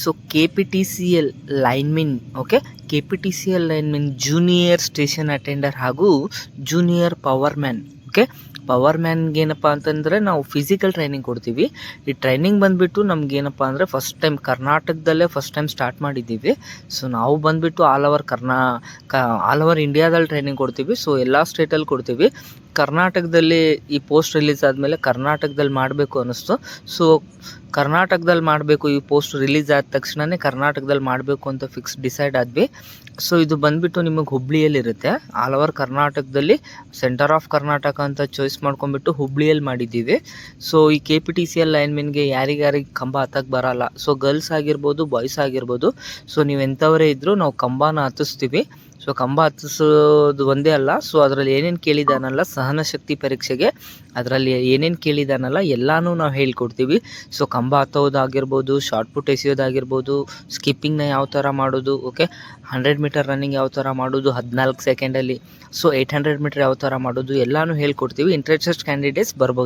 So KPTCL linemen okay KPTCL linemen junior station attender ಹಾಗೂ junior power man okay power ಮ್ಯಾನ್ಗೆ ಏನಪ್ಪ ಅಂತಂದರೆ ನಾವು ಫಿಸಿಕಲ್ ಟ್ರೈನಿಂಗ್ ಕೊಡ್ತೀವಿ. ಈ ಟ್ರೈನಿಂಗ್ ಬಂದುಬಿಟ್ಟು ನಮಗೇನಪ್ಪ ಅಂದರೆ ಫಸ್ಟ್ ಟೈಮ್ ಕರ್ನಾಟಕದಲ್ಲೇ ಫಸ್ಟ್ ಟೈಮ್ ಸ್ಟಾರ್ಟ್ ಮಾಡಿದ್ದೀವಿ. ಸೊ ನಾವು ಬಂದುಬಿಟ್ಟು ಆಲ್ ಓವರ್ ಇಂಡಿಯಾದಲ್ಲಿ ಟ್ರೈನಿಂಗ್ ಕೊಡ್ತೀವಿ. ಸೊ ಎಲ್ಲ ಸ್ಟೇಟಲ್ಲಿ ಕೊಡ್ತೀವಿ. ಕರ್ನಾಟಕದಲ್ಲಿ ಈ ಪೋಸ್ಟ್ ರಿಲೀಸ್ ಆದಮೇಲೆ ಕರ್ನಾಟಕದಲ್ಲಿ ಮಾಡಬೇಕು ಅನ್ನಿಸ್ತು. ಸೊ ಕರ್ನಾಟಕದಲ್ಲಿ ಮಾಡಬೇಕು, ಈ ಪೋಸ್ಟ್ ರಿಲೀಸ್ ಆದ ತಕ್ಷಣವೇ ಕರ್ನಾಟಕದಲ್ಲಿ ಮಾಡಬೇಕು ಅಂತ ಡಿಸೈಡ್ ಆದ್ವಿ. ಸೊ ಇದು ಬಂದುಬಿಟ್ಟು ನಿಮಗೆ ಹುಬ್ಳಿಯಲ್ಲಿರುತ್ತೆ. ಆಲ್ ಓವರ್ ಕರ್ನಾಟಕದಲ್ಲಿ ಸೆಂಟರ್ ಆಫ್ ಕರ್ನಾಟಕ ಅಂತ ಚಾಯ್ಸ್ ಮಾಡ್ಕೊಂಡ್ಬಿಟ್ಟು ಹುಬ್ಳಿಯಲ್ಲಿ ಮಾಡಿದ್ದೀವಿ. ಸೊ ಈ KPTCL ಲೈನ್ಮೆನ್ಗೆ ಯಾರಿಗಾರಿಗೆ ಕಂಬ ಹತ್ತಕ್ಕೆ ಬರಲ್ಲ. ಸೊ ಗರ್ಲ್ಸ್ ಆಗಿರ್ಬೋದು, ಬಾಯ್ಸ್ ಆಗಿರ್ಬೋದು. ಸೊ ನೀವು ಎಂಥವರೇ ಇದ್ದರೂ ನಾವು ಕಂಬನ ಹತ್ತಿಸ್ತೀವಿ. ಸೊ ಕಂಬ ಹತ್ತಿಸೋದು ಒಂದೇ ಅಲ್ಲ, ಸೊ ಅದರಲ್ಲಿ ಏನೇನು ಕೇಳಿದಾನಲ್ಲ ಸಹನ ಶಕ್ತಿ ಪರೀಕ್ಷೆಗೆ ಅದರಲ್ಲಿ ಏನೇನು ಕೇಳಿದಾನಲ್ಲ ಎಲ್ಲನೂ ನಾವು ಹೇಳ್ಕೊಡ್ತೀವಿ. ಸೊ ಕಂಬ ಹತ್ತೋದಾಗಿರ್ಬೋದು, ಶಾರ್ಟ್ ಪುಟ್ ಎಸೆಯೋದಾಗಿರ್ಬೋದು, ಸ್ಕಿಪ್ಪಿಂಗ್ನ ಯಾವ ಥರ ಮಾಡೋದು, ಓಕೆ 100 ಮೀಟರ್ ರನ್ನಿಂಗ್ ಯಾವ ಥರ ಮಾಡೋದು 14 ಸೆಕೆಂಡಲ್ಲಿ, ಸೊ 800 ಮೀಟರ್ ಯಾವ ಥರ ಮಾಡೋದು ಎಲ್ಲನೂ ಹೇಳ್ಕೊಡ್ತೀವಿ. ಇಂಟ್ರೆಸ್ಟೆಡ್ ಕ್ಯಾಂಡಿಡೇಟ್ಸ್ ಬರ್ಬೋದು.